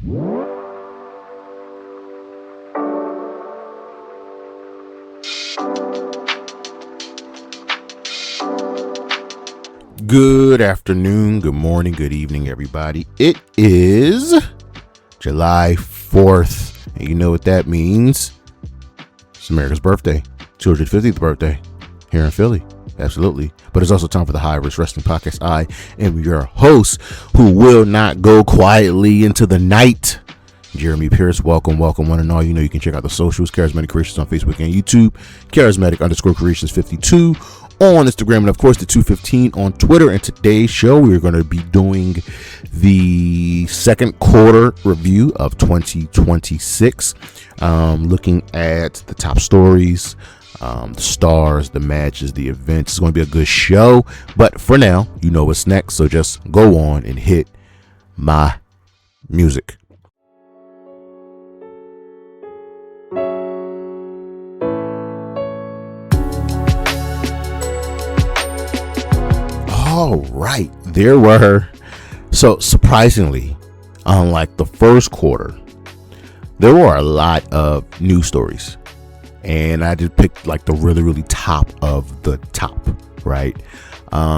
Good afternoon, good morning, good evening, everybody. It is July 4th, and you know what that means. It's America's birthday, 250th birthday here in Philly. Absolutely. But it's also time for the High Risk Wrestling Podcast. I am your host who will not go quietly into the night, Jeremy Pierce. Welcome, one and all. You know you can check out the socials, Charismatic Creations on Facebook and YouTube, Charismatic_Creations52 on Instagram, and of course the 215 on Twitter. And today's show, we're going to be doing the second quarter review of 2026, looking at the top stories, the stars, the matches, the events. It's going to be a good show, but for now, you know what's next, so just go on and hit my music. All right, there were, so surprisingly, unlike the first quarter, there were a lot of news stories, and I just picked like the really top of the top, right?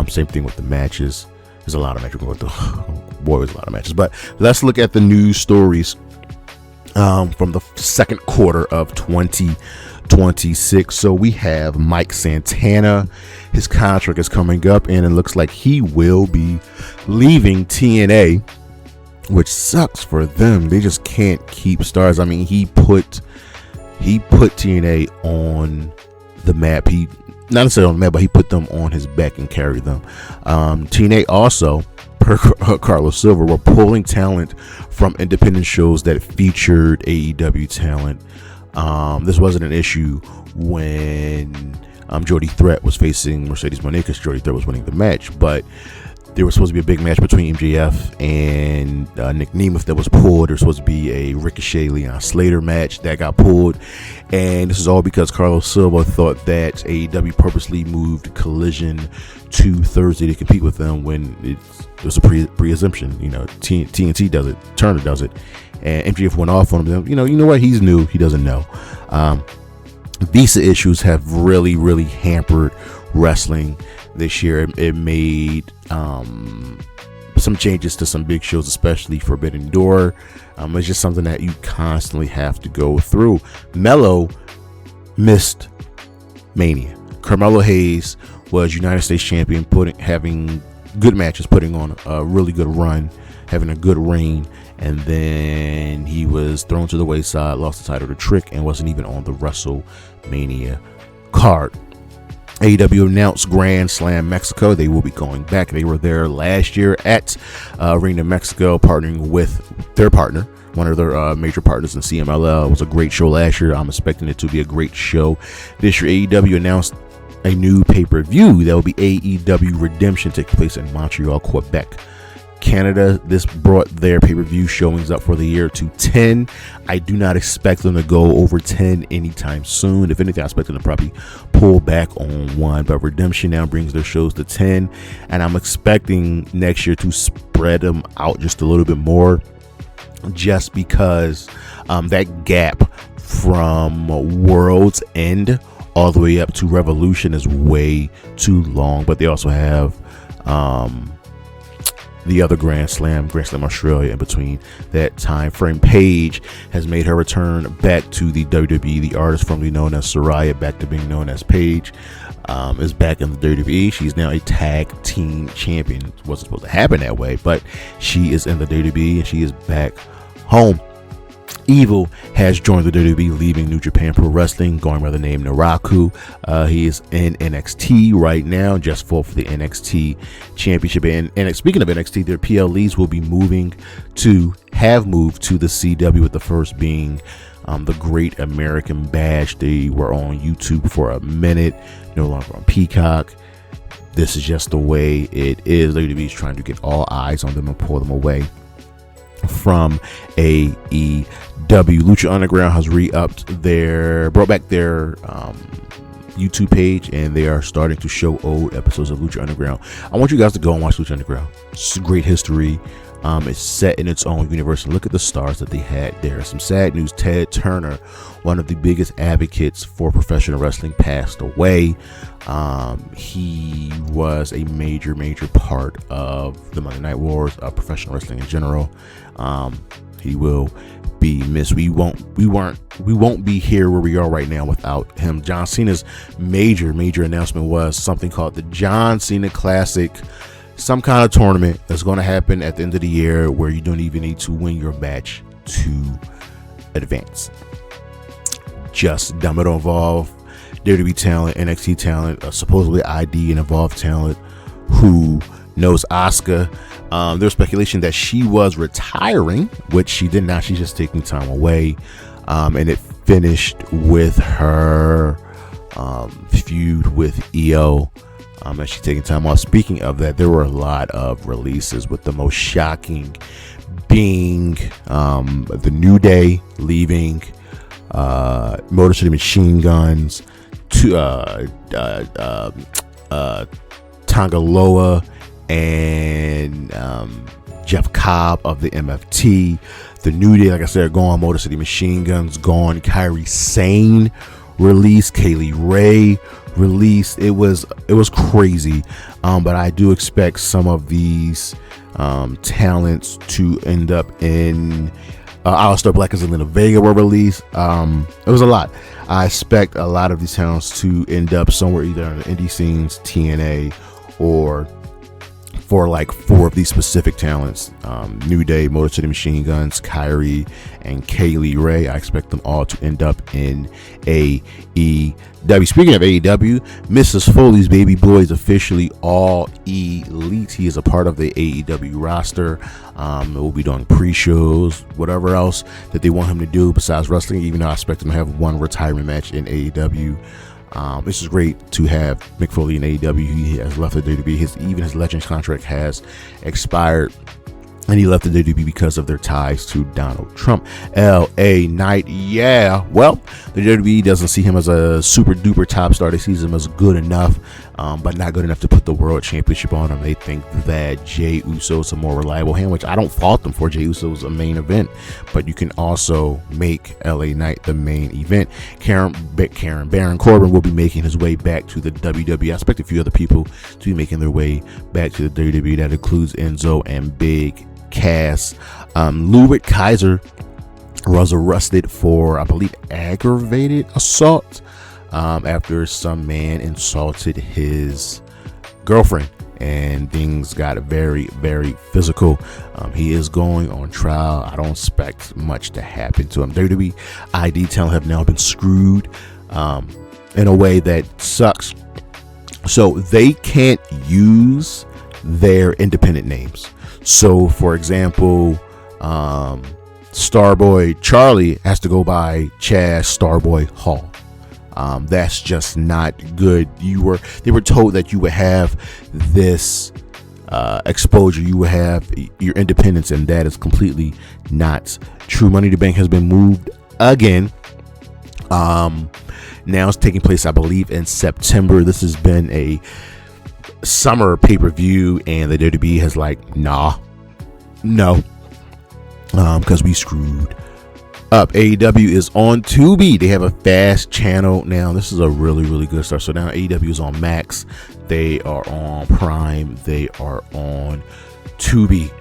Same thing with the matches. There's a lot of matches going through. Boy, there's a lot of matches, but let's look at the news stories from the second quarter of 2026. So we have Mike Santana. His contract is coming up, and it looks like he will be leaving TNA, which sucks for them. They just can't keep stars. I mean, he put TNA on the map. He not necessarily on the map, but he put them on his back and carried them. TNA also, per Carlos Silver, were pulling talent from independent shows that featured AEW talent. This wasn't an issue when Jody Threat was facing Mercedes Moné, because Jody Threat was winning the match, but there was supposed to be a big match between MJF and Nick Nemeth that was pulled. There was supposed to be a Ricochet Leon Slater match that got pulled, and this is all because Carlos Silva thought that AEW purposely moved Collision to Thursday to compete with them when it was a pre-assumption. You know, TNT does it, Turner does it, and MJF went off on him. You know what? He's new. He doesn't know. Visa issues have really hampered wrestling this year. It made some changes to some big shows, especially Forbidden Door. It's just something that you constantly have to go through. Melo missed Mania. Carmelo Hayes was United States champion, having good matches, putting on a really good run, having a good reign, and then he was thrown to the wayside, lost the title to Trick, and wasn't even on the WrestleMania card. AEW announced Grand Slam Mexico. They will be going back. They were there last year at Arena Mexico, partnering with their partner, one of their major partners in CMLL. It was a great show last year. I'm expecting it to be a great show this year. AEW announced a new pay-per-view that will be AEW Redemption, taking place in Montreal, Quebec, Canada. This brought their pay-per-view showings up for the year to 10. I do not expect them to go over 10 anytime soon. If anything, I expect them to probably pull back on one, but Redemption now brings their shows to 10, and I'm expecting next year to spread them out just a little bit more, just because that gap from World's End all the way up to Revolution is way too long. But they also have the other Grand Slam Australia in between that time frame. Paige has made her return back to the WWE. The artist formerly known as Saraya, back to being known as Paige, is back in the WWE. She's now a tag team champion. It wasn't supposed to happen that way, but she is in the WWE and she is back home. Evil has joined the WWE, leaving New Japan Pro Wrestling, going by the name Naraku. He is in NXT right now, just fought for the NXT Championship. And speaking of NXT, their PLEs will be moved to the CW, with the first being the Great American Bash. They were on YouTube for a minute, no longer on Peacock. This is just the way it is. WWE is trying to get all eyes on them and pull them away from AEW. Lucha Underground has brought back their YouTube page, and they are starting to show old episodes of Lucha Underground. I want you guys to go and watch Lucha Underground. It's a great history. It's set in its own universe. And look at the stars that they had there. Some sad news. Ted Turner, one of the biggest advocates for professional wrestling, passed away. He was a major part of the Monday Night Wars, of professional wrestling in general. He will be missed. We won't be here where we are right now without him. John Cena's major announcement was something called the John Cena Classic, some kind of tournament that's going to happen at the end of the year where you don't even need to win your match to advance. Just dumb. It'll involve WWE talent, NXT talent, supposedly ID and Evolve talent who knows Asuka. There's speculation that she was retiring, which she did not. She's just taking time away. And it finished with her feud with EO. And she's taking time off. Speaking of that, there were a lot of releases, with the most shocking being the New Day leaving, Motor City Machine Guns, Tangaloa, and Jeff Cobb of the MFT. The New Day, like I said, gone. Motor City Machine Guns gone. Kairi Sane released. Kaylee Ray released. It was crazy. But I do expect some of these talents to end up in Aleister Black and Zelina Vega were released. It was a lot. I expect a lot of these talents to end up somewhere either on the indie scenes, TNA, or for like 4 of these specific talents, New Day, Motor City Machine Guns, Kyrie, and Kaylee Ray. I expect them all to end up in AEW. Speaking of AEW, Mrs. Foley's baby boy is officially all elite. He is a part of the AEW roster. We'll be doing pre-shows, whatever else that they want him to do besides wrestling, even though I expect him to have one retirement match in AEW. This is great to have Mick Foley in AEW. He has left the WWE. Even his Legends contract has expired, and he left the WWE because of their ties to Donald Trump. LA Knight, yeah. Well, the WWE doesn't see him as a super duper top star. They see him as good enough, but not good enough to put the world championship on him. They think that Jey Uso is a more reliable hand, which I don't fault them for. Jey Uso is a main event, but you can also make LA Knight the main event. Baron Corbin will be making his way back to the WWE. I expect a few other people to be making their way back to the WWE. That includes Enzo and Big Cass. Ludwig Kaiser was arrested for, I believe, aggravated assault after some man insulted his girlfriend, and things got very physical. He is going on trial. I don't expect much to happen to him. WWE ID talent have now been screwed in a way that sucks. So they can't use their independent names. So, for example, Starboy Charlie has to go by Chaz Starboy Hall. That's just not good. They were told that you would have this exposure, you would have your independence, and that is completely not true. Money in the Bank has been moved again. Now it's taking place, I believe, in September. This has been a summer pay-per-view, and the WWE has like, no, because we screwed up. AEW is on Tubi. They have a fast channel now. This is a really good start. So now AEW is on Max, they are on Prime, they are on Tubi.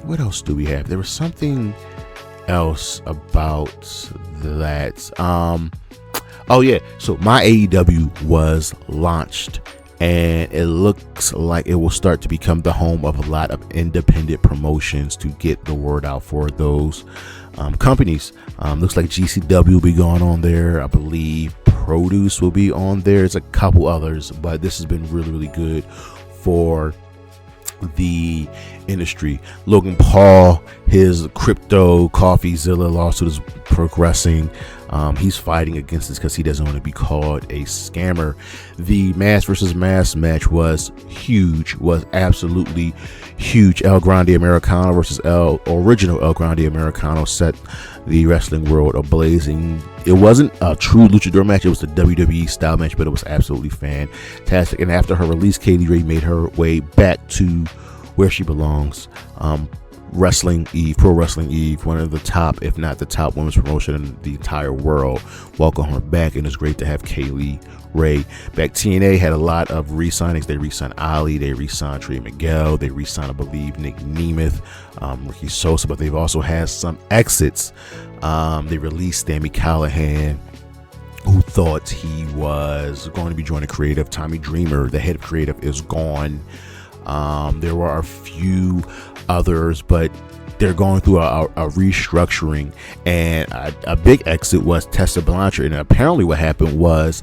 What else do we have? There was something else about that. Oh yeah, so my AEW was launched, and it looks like it will start to become the home of a lot of independent promotions to get the word out for those companies. Looks like GCW will be going on there. I believe Produce will be on there. There's a couple others, but this has been really good for the industry. Logan Paul, his crypto CoffeeZilla lawsuit is progressing. He's fighting against this because he doesn't want to be called a scammer. The mass versus mass match was huge, was absolutely huge. El Grande Americano versus original El Grande Americano set the wrestling world ablaze. It wasn't a true luchador match, it was the WWE style match, but it was absolutely fantastic. And after her release, Kaylee Ray made her way back to where she belongs. Wrestling Eve, Pro Wrestling Eve, one of the top, if not the top women's promotion in the entire world. Welcome her back, and it's great to have Kaylee Ray back. TNA had a lot of re-signings. They re-signed Ali, they re-signed Trey Miguel, they re-signed, I believe, Nick Nemeth, Ricky Sosa, but they've also had some exits. They released Sami Callihan, who thought he was going to be joining creative. Tommy Dreamer, the head of creative, is gone. There were a few others, but they're going through a restructuring, and a big exit was Tessa Blanchard. And apparently what happened was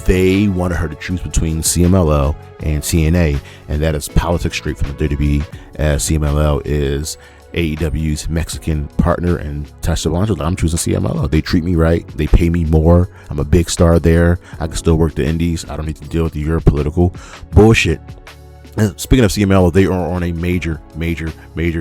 they wanted her to choose between CMLL and TNA, and that is politics straight from the WWE, as CMLL is AEW's Mexican partner, and Tessa Blanchard, I'm choosing CMLL. They treat me right, they pay me more, I'm a big star there, I can still work the indies, I don't need to deal with your political bullshit. And speaking of CMLL, they are on a major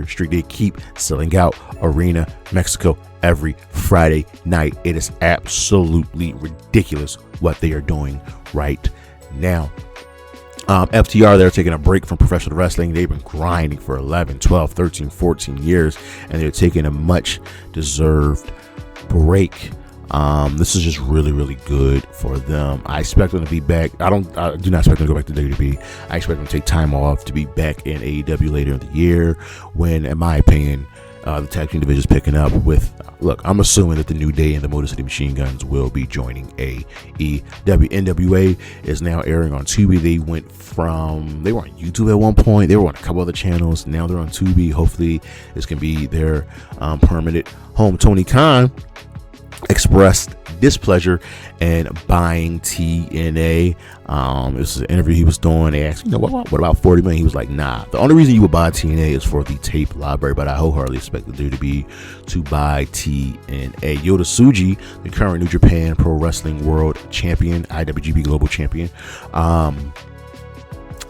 streak. They keep selling out Arena Mexico every Friday night. It is absolutely ridiculous what they are doing right now. FTR, they're taking a break from professional wrestling. They've been grinding for 11, 12, 13, 14 years, and they're taking a much deserved break. This is just really good for them. I expect them to be back. I do not expect them to go back to WWE. I expect them to take time off to be back in AEW later in the year, when, in my opinion, the tag team division is picking up with. Look, I'm assuming that the New Day and the Motor City Machine Guns will be joining AEW. NWA is now airing on Tubi. They were on YouTube at one point. They were on a couple other channels. Now they're on Tubi. Hopefully, this can be their permanent home. Tony Khan expressed displeasure in buying TNA. This is an interview he was doing. They asked, what about 40 million? He was like, nah, the only reason you would buy TNA is for the tape library, but I wholeheartedly expect the WWE to buy TNA. Yota Tsuji, the current New Japan Pro Wrestling World Champion, IWGP Global Champion,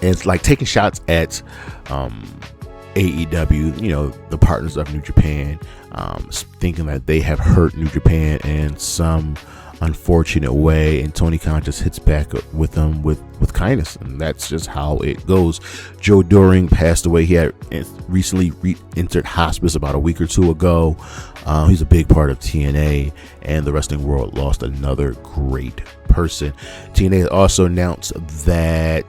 it's like taking shots at AEW, the partners of New Japan, thinking that they have hurt New Japan in some unfortunate way, and Tony Khan just hits back with them with kindness, and that's just how it goes. Joe Doering passed away. He had recently entered hospice about a week or two ago. He's a big part of TNA, and the wrestling world lost another great person. TNA also announced that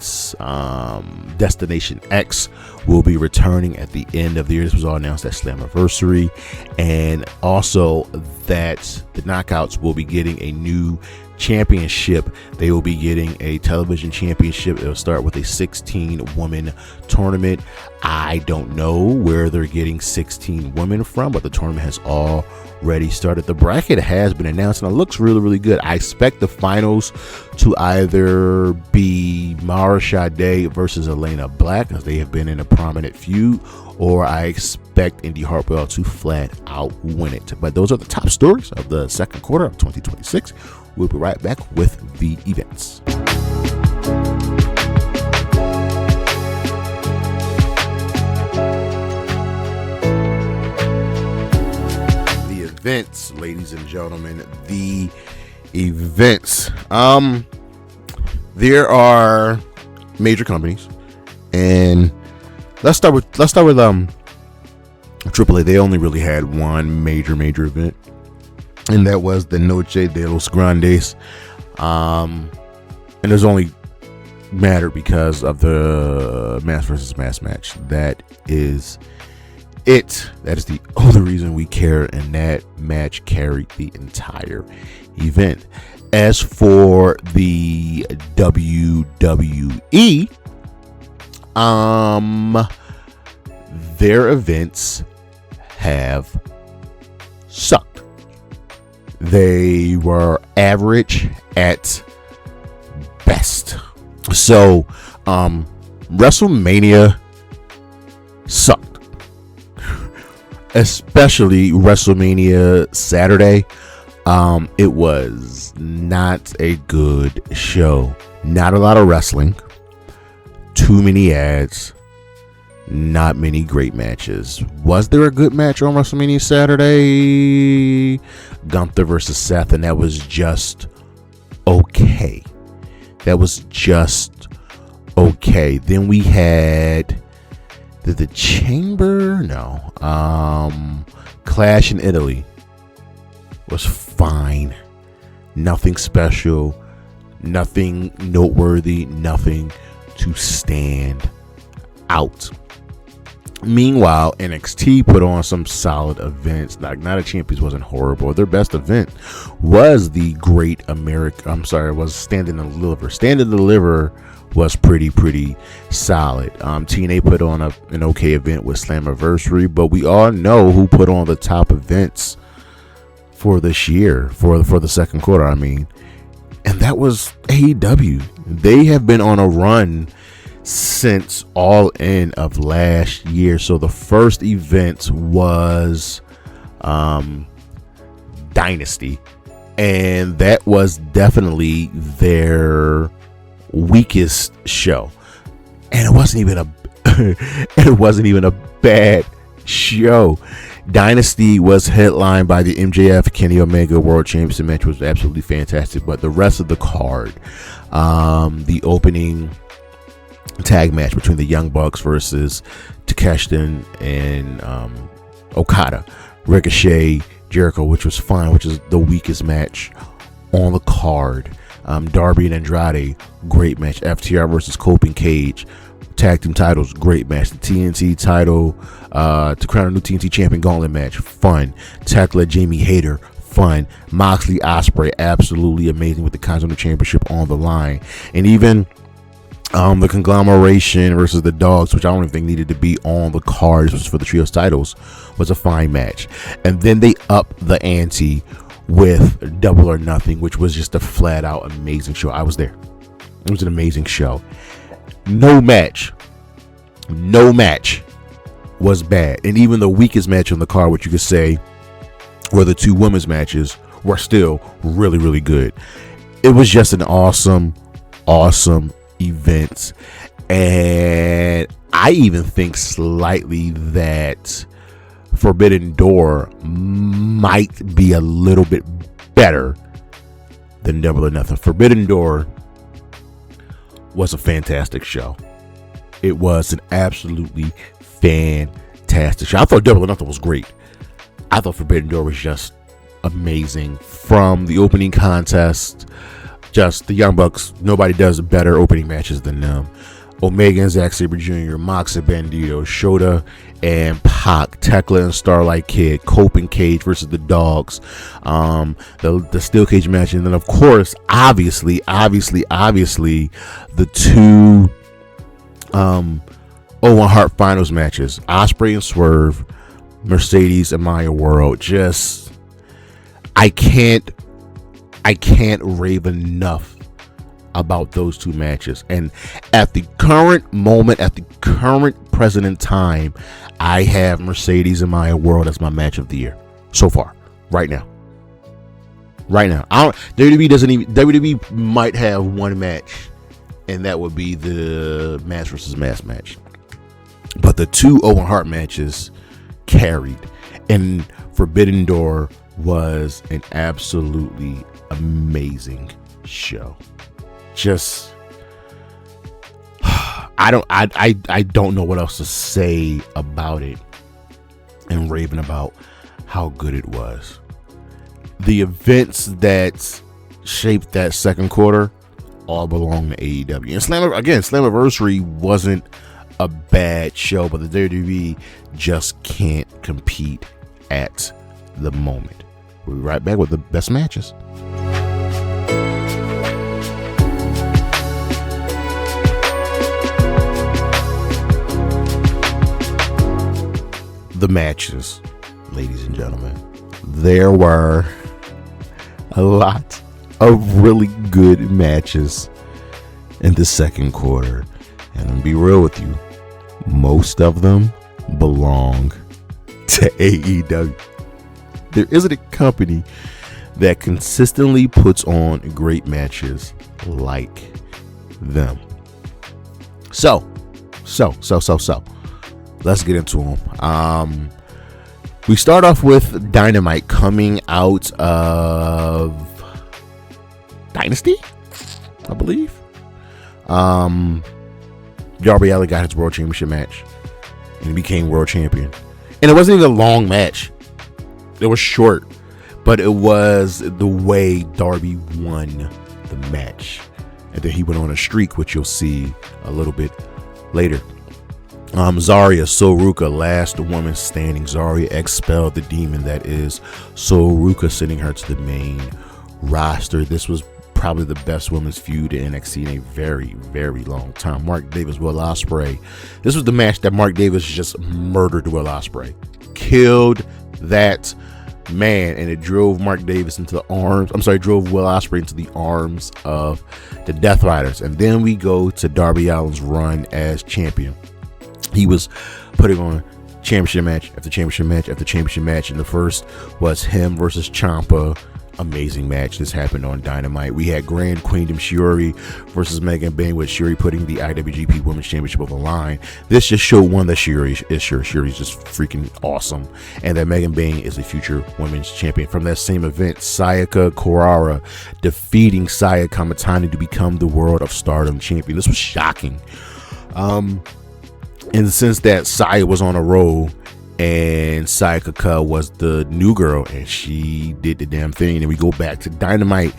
Destination X will be returning at the end of the year. This was all announced at Slammiversary, and also that the Knockouts will be getting a new championship. They will be getting a television championship. It'll start with a 16-woman tournament. I don't know where they're getting 16 women from, but the tournament has already started. The bracket has been announced, and it looks really good. I expect the finals to either be Mara Sade versus Elena Black, as they have been in a prominent feud, or I expect Indy Hartwell to flat out win it. But those are the top stories of the second quarter of 2026. We'll be right back with the events. The events, ladies and gentlemen, the events. There are major companies, and let's start with AAA. They only really had one major event, and that was the Noche de los Grandes. And there's only mattered because of the mass versus mass match. That is it. That is the only reason we care, and that match carried the entire event. As for the WWE, their events have sucked. They were average at best. So, WrestleMania sucked. Especially WrestleMania Saturday. It was not a good show. Not a lot of wrestling. Too many ads. Not many great matches. Was there a good match on WrestleMania Saturday? Gunther versus Seth, and that was just okay. Then we had the Chamber? No. Clash in Italy was fine. Nothing special. Nothing noteworthy. Nothing to stand out. Meanwhile, NXT put on some solid events. Like Night of Champions wasn't horrible. Their best event was the Great America. Was Stand and Deliver. Stand and Deliver was pretty solid. TNA put on an okay event with Slammiversary, but we all know who put on the top events for this year, for the second quarter. I mean, and that was AEW. They have been on a run since All In of last year. So the first event was Dynasty, and that was definitely their weakest show, and it wasn't even a bad show. Dynasty was headlined by the MJF Kenny Omega World Championship match, was absolutely fantastic, but the rest of the card, the opening tag match between the Young Bucks versus Takeshita and Okada, Ricochet, Jericho, which was fine, which is the weakest match on the card. Darby and Andrade, great match. FTR versus Cope and Cage, tag team titles, great match. The TNT title to crown a new TNT champion gauntlet match, fun. Tekla, Jamie Hayter, fun. Moxley, Ospreay, absolutely amazing with the Continental Championship on the line. And even the Conglomeration versus the Dogs, which I don't even think needed to be on the cards, was for the trios titles, was a fine match. And then they upped the ante with Double or Nothing, which was just a flat out amazing show. I was there. It was an amazing show. No match was bad. And even the weakest match on the card, which you could say were the two women's matches, were still really good. It was just an awesome event. And I even think slightly that Forbidden Door might be a little bit better than Double or Nothing. Forbidden Door was a fantastic show. It was an absolutely fantastic show. I thought Double or Nothing was great. I thought Forbidden Door was just amazing. From the opening contest, just the Young Bucks, nobody does better opening matches than them. Omega and Zack Sabre Jr., Mox and Bandito, Shota and Pac, Tekla and Starlight Kid, Cope and Cage versus the Dogs, the Steel Cage match, and then of course, obviously, the two Owen Hart finals matches, Ospreay and Swerve, Mercedes and Maya World. Just I can't rave enough about those two matches. And at the current moment, at the current present time, I have Mercedes and Maya World as my match of the year so far, right now. WWE might have one match, and that would be the Mass versus Mass match. But the two Owen Hart matches carried, and Forbidden Door was an absolutely amazing show. Just I don't know what else to say about it and raving about how good it was. The events that shaped that second quarter all belong to AEW. And Slammiversary wasn't a bad show, but the WWE just can't compete at the moment. We'll be right back with the best matches. The matches, ladies and gentlemen. There were a lot of really good matches in the second quarter. And I'm gonna be real with you, most of them belong to AEW. There isn't a company that consistently puts on great matches like them. So let's get into them. We start off with Dynamite coming out of Dynasty, I believe. Darby Allin got his World Championship match, and became world champion. And it wasn't even a long match. It was short, but it was the way Darby won the match. And then he went on a streak, which you'll see a little bit later. Zarya Soruka, last woman standing. Zarya expelled the demon that is Soruka, sending her to the main roster. This was probably the best women's feud in NXT in a very, very long time. Mark Davis, Will Ospreay. This was the match that Mark Davis just murdered Will Ospreay. Killed that man, and it drove Mark Davis into the arms. Drove Will Ospreay into the arms of the Death Riders. And then we go to Darby Allin's run as champion. He was putting on championship match after championship match after championship match, and the first was him versus Ciampa. Amazing match. This happened on Dynamite. We had Grand Queendom Shiori versus Megan Bayne, with Shiori putting the IWGP Women's Championship on the line. This just showed one that Shiori's just freaking awesome, and that Megan Bayne is a future Women's Champion. From that same event, Sayaka Kurara defeating Saya Kamatani to become the World of Stardom Champion. This was shocking. In the sense that Saya was on a roll, and Sayaka was the new girl, and she did the damn thing. And we go back to Dynamite.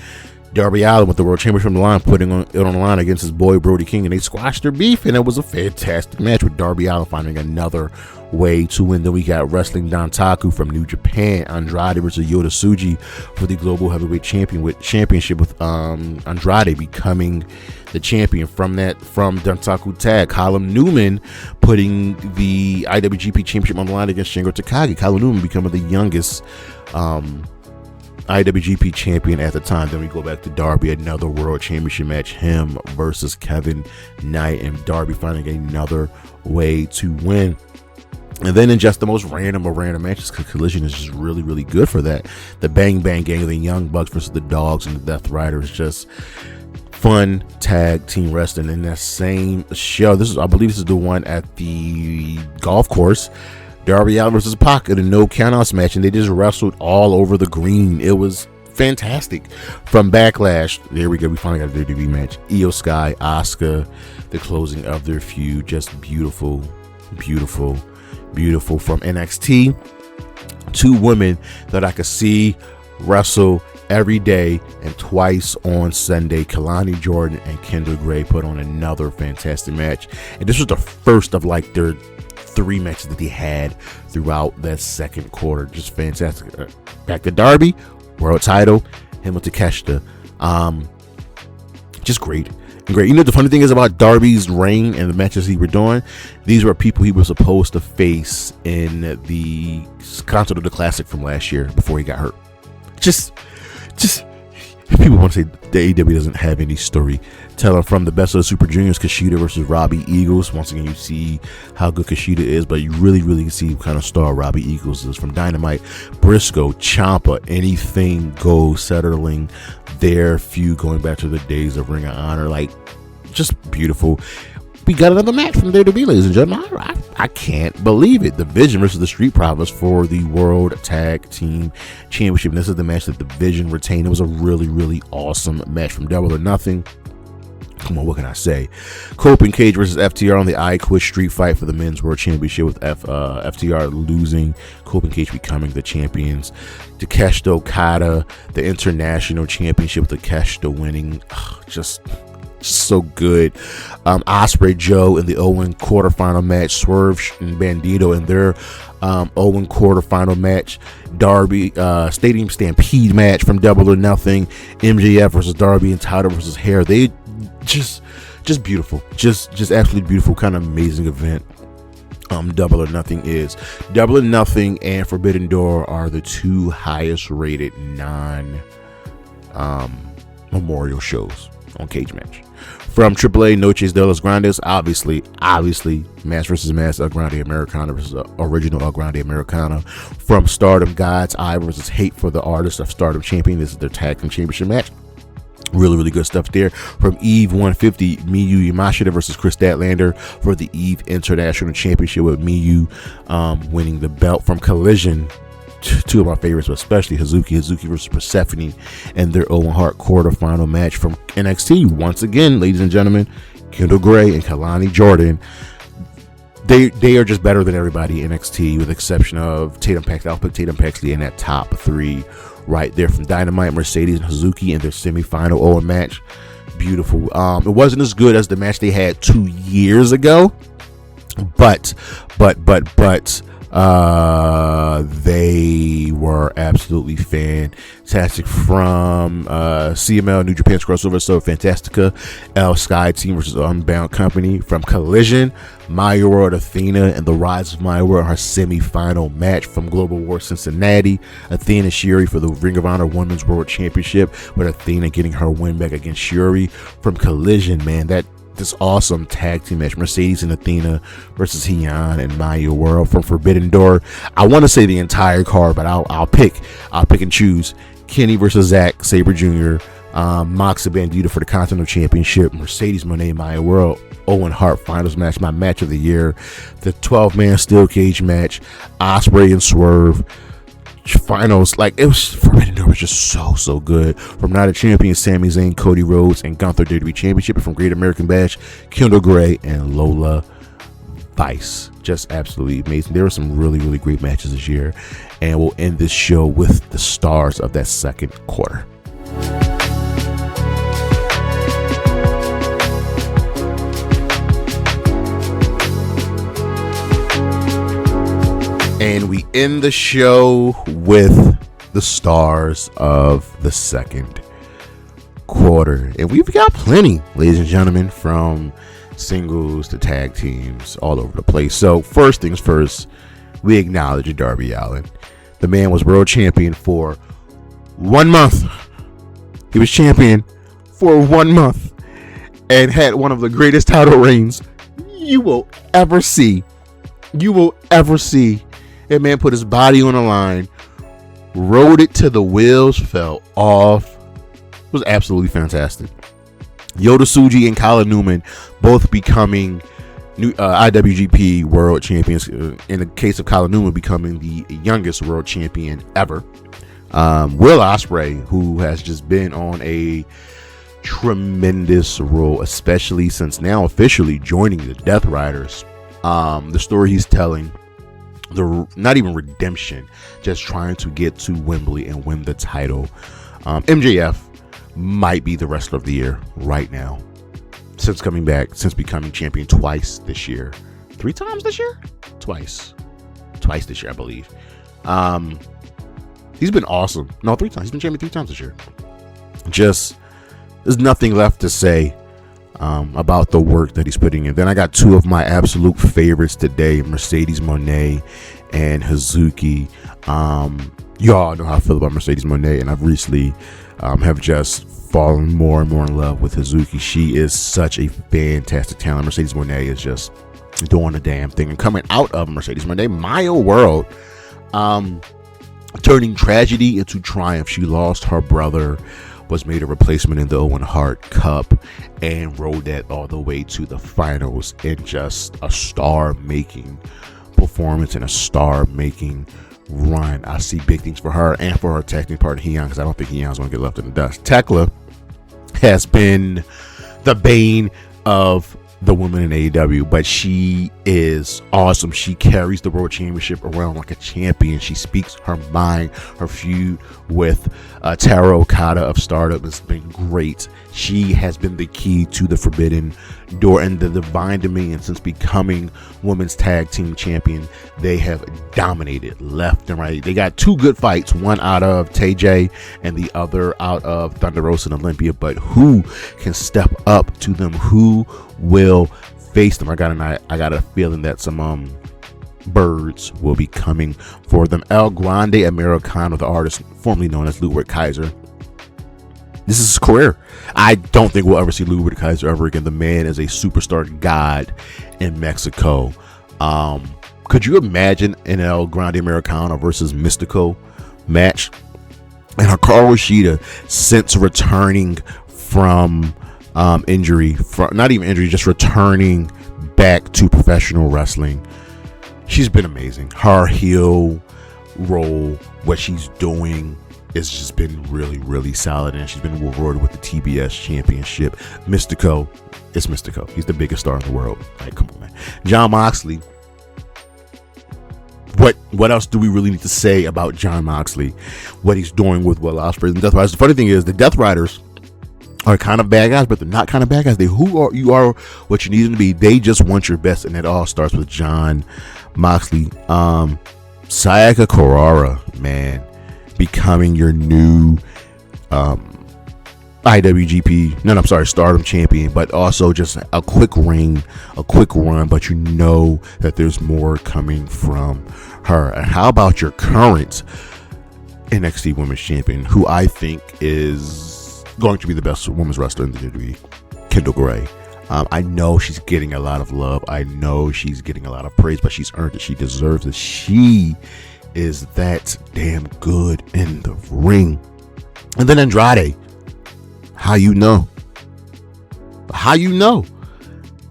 Darby Allin with the World Championship on the line, putting it on the line against his boy Brody King, and they squashed their beef, and it was a fantastic match with Darby Allin finding another way to win. Then we got Wrestling Dantaku from New Japan, Andrade versus Yota Tsuji for the Global Heavyweight Championship, with Andrade becoming the champion. From Dantaku tag, Colin Newman putting the IWGP Championship on the line against Shingo Takagi. Colin Newman becoming the youngest IWGP champion at the time. Then we go back to Darby, another World Championship match, him versus Kevin Knight, and Darby finding another way to win. And then in just the most random of random matches, because Collision is just really, really good for that. The Bang Bang Gang, the Young Bucks versus the Dogs and the Death Riders, just fun tag team wrestling. In that same show, I believe this is the one at the golf course. Darby Allin versus Pac in a no countouts match, and they just wrestled all over the green. It was fantastic. From Backlash, there we go. We finally got a WWE match. Io Sky, Asuka, the closing of their feud, just beautiful, beautiful, beautiful. From NXT, two women that I could see wrestle every day and twice on Sunday. Kalani Jordan and Kendra Gray put on another fantastic match, and this was the first of like their 3 matches that he had throughout that second quarter. Just fantastic. Back to Darby, world title, him with Takeshita. Just great. Great. You know, the funny thing is about Darby's reign and the matches he were doing, these were people he was supposed to face in the Concert of the Classic from last year before he got hurt. Just people want to say the AEW doesn't have any story. Telling from the Best of the Super Juniors, Kushida versus Robbie Eagles. Once again, you see how good Kushida is, but you really, really can see what kind of star Robbie Eagles is. From Dynamite, Briscoe, Ciampa, anything goes, settling their feud going back to the days of Ring of Honor. Like, just beautiful. We got another match from WWE, ladies and gentlemen. I can't believe it. The Vision versus the Street Profits for the World Tag Team Championship. And this is the match that the Vision retained. It was a really, really awesome match. From Double or Nothing, come on, what can I say? Copen Cage versus FTR on the I Quit Street Fight for the Men's World Championship, with FTR losing, Copen Cage becoming the champions. Takeshita Okada, the International Championship, with Takeshita winning. Just so good. Ospreay Joe in the Owen quarterfinal match. Swerve and Bandito in their Owen quarterfinal match. Darby Stadium Stampede match from Double or Nothing. MJF versus Darby and Tyler versus Hare. They just beautiful, just absolutely beautiful, kind of amazing event. Double or Nothing is. Double or Nothing and Forbidden Door are the 2 highest rated non memorial shows on Cage Match. From AAA, Noches de los Grandes, obviously, Mass vs. Mass, El Grande Americana versus original El Grande Americana. From Stardom, God's Eye versus Hate for the Artist of Stardom Champion. This is their tag team championship match. Really, really good stuff there. From Eve 150, Miyu Yamashita versus Chris Statlander for the Eve International Championship, with Miyu winning the belt. From Collision, 2 of my favorites, but especially Hazuki versus Persephone and their Owen Hart quarterfinal match. From NXT, once again, ladies and gentlemen, Kendall Gray and Kalani Jordan they are just better than everybody in NXT, with the exception of Tatum Paxley. I'll put Tatum Paxley in that top 3 right there from Dynamite. Mercedes and Hazuki in their semifinal Owen match. Beautiful. It wasn't as good as the match they had 2 years ago, but they were absolutely fantastic. From CML, New Japan's crossover, so Fantastica, El Sky Team versus Unbound Company. From Collision, Maya World, Athena, and the Rise of Maya World, her semi-final match. From Global War Cincinnati, Athena Shuri for the Ring of Honor Women's World Championship, with Athena getting her win back against Shuri. From Collision, man, this awesome tag team match, Mercedes and Athena versus Heian and Maya World. From Forbidden Door, I want to say the entire card, but I'll pick and choose. Kenny versus Zack Sabre Jr., Mox and Bandito for the Continental Championship, Mercedes Moné, Maya World, Owen Hart finals match, my match of the year. The 12-man steel cage match, Ospreay and Swerve finals. Like, it was, Forbidden Door was just so good. From Night of Champions, Sami Zayn, Cody Rhodes, and Gunther WWE Championship. From Great American Bash, Kendall Gray and Lola Vice. Just absolutely amazing. There were some really great matches this year, and we'll end this show with the stars of that second quarter. And we end the show with the stars of the second quarter. And we've got plenty, ladies and gentlemen, from singles to tag teams, all over the place. So first things first, we acknowledge Darby Allin. The man was world champion for 1 month. He was champion for 1 month and had one of the greatest title reigns you will ever see. That man put his body on the line, rode it till the wheels fell off. It was absolutely fantastic. Yota Tsuji and Kala Newman both becoming new IWGP World Champions. In the case of Kala Newman, becoming the youngest World Champion ever. Will Ospreay, who has just been on a tremendous roll, especially since now officially joining the Death Riders. The story he's telling, not even redemption, just trying to get to Wembley and win the title. MJF might be the wrestler of the year right now, since coming back, since becoming champion twice this year. 3 times this year? Twice this year, I believe. He's been awesome. No, 3 times. He's been champion 3 times this year. Just, there's nothing left to say about the work that he's putting in. Then I got 2 of my absolute favorites today, Mercedes Moné and Hazuki. Y'all know how I feel about Mercedes Moné, and I've recently have just fallen more and more in love with Hazuki. She is such a fantastic talent. Mercedes Moné is just doing the damn thing. And coming out of Mercedes Moné, Maya World, turning tragedy into triumph. She lost her brother, was made a replacement in the Owen Hart Cup, and rode that all the way to the finals in just a star-making performance and a star-making run. I see big things for her and for her tag team partner Heian, because I don't think Heian's going to get left in the dust. Tekla has been the bane of the women in AEW, but she is awesome. She carries the world championship around like a champion. She speaks her mind. Her feud with Taro Okada of Stardom has been great. She has been the key to the Forbidden Door and the Divine Dominion. Since becoming women's tag team champion, they have dominated left and right. They got 2 good fights, one out of TJ and the other out of Thunder Rosa and Olympia, but who can step up to them? Who will face them? I got a feeling that some birds will be coming for them. El Grande Americano, the artist formerly known as Ludwig Kaiser. This is his career. I don't think we'll ever see Ludwig Kaiser ever again. The man is a superstar god in Mexico. Could you imagine an El Grande Americano versus Mystico match? And Hikaru Shida, since returning from injury, not even injury, just returning back to professional wrestling, she's been amazing. Her heel role, what she's doing, it's just been really solid, and she's been rewarded with the TBS championship. Mystico, it's Mystico. He's the biggest star in the world. Like, come on, man. Jon Moxley what else do we really need to say about Jon Moxley? What he's doing with Will Ospreay and Death Riders. The funny thing is, the Death Riders are kind of bad guys, but they're not kind of bad guys. You are what you need them to be. They just want your best, and it all starts with Jon Moxley. Sayaka Kurara, man, becoming your new Stardom champion, but also just a quick run, but you know that there's more coming from her. And how about your current NXT Women's Champion, who I think is going to be the best women's wrestler in the WWE, Kendall Gray? I know she's getting a lot of love. I know she's getting a lot of praise, but she's earned it. She deserves it. She is that damn good in the ring. And then Andrade, how you know?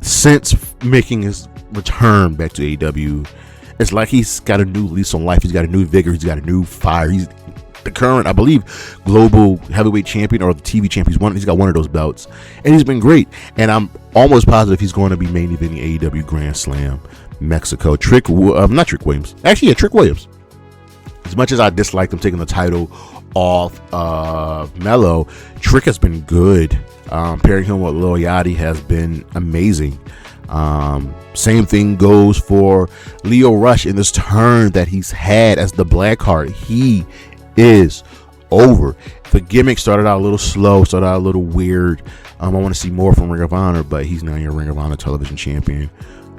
Since making his return back to AEW, it's like he's got a new lease on life. He's got a new vigor. He's got a new fire. He's the current, I believe, global heavyweight champion or the TV champion. He's got one of those belts, and he's been great. And I'm almost positive he's going to be main eventing AEW Grand Slam Mexico. Trick Williams. As much as I disliked him taking the title off Mello, Trick has been good. Pairing him with Lil Yachty has been amazing. Same thing goes for Lio Rush in this turn that he's had as the Black Heart. He is over. The gimmick started out a little slow, started out a little weird. I want to see more from Ring of Honor, but he's now your Ring of Honor television champion.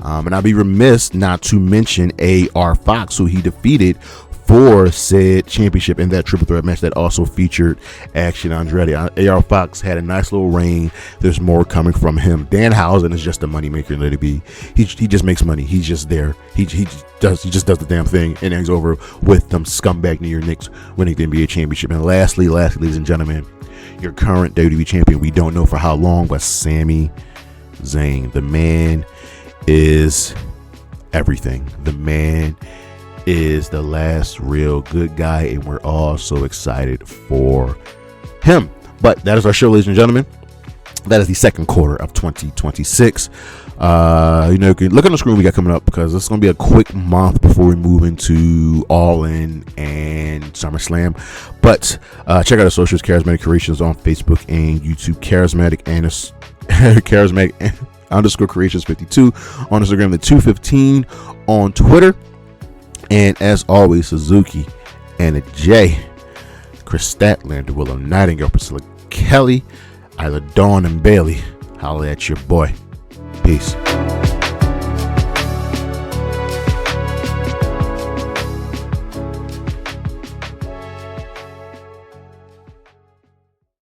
And I'd be remiss not to mention AR Fox, who he defeated for said championship in that triple threat match that also featured Action Andretti. AR Fox had a nice little reign. There's more coming from him. Danhausen is just a moneymaker. Let it be. He just makes money. He's just there. He just does the damn thing, and it's over with them scumbag New York Knicks winning the NBA championship. And lastly, ladies and gentlemen, your current WWE champion. We don't know for how long, but Sami Zayn. The man is everything. The man is the last real good guy, and we're all so excited for him. But that is our show, ladies and gentlemen. That is the second quarter of 2026. You can look on the screen we got coming up, because it's going to be a quick month before we move into All In and SummerSlam. But check out our socials, Charismatic Creations on Facebook and YouTube, Charismatic _ Creations 52 on Instagram, the 215 on Twitter. And as always, Suzuki and a J, Chris Statlander, Willow Nightingale, Priscilla Kelly, Isla Dawn, and Bailey. Holla at your boy. Peace.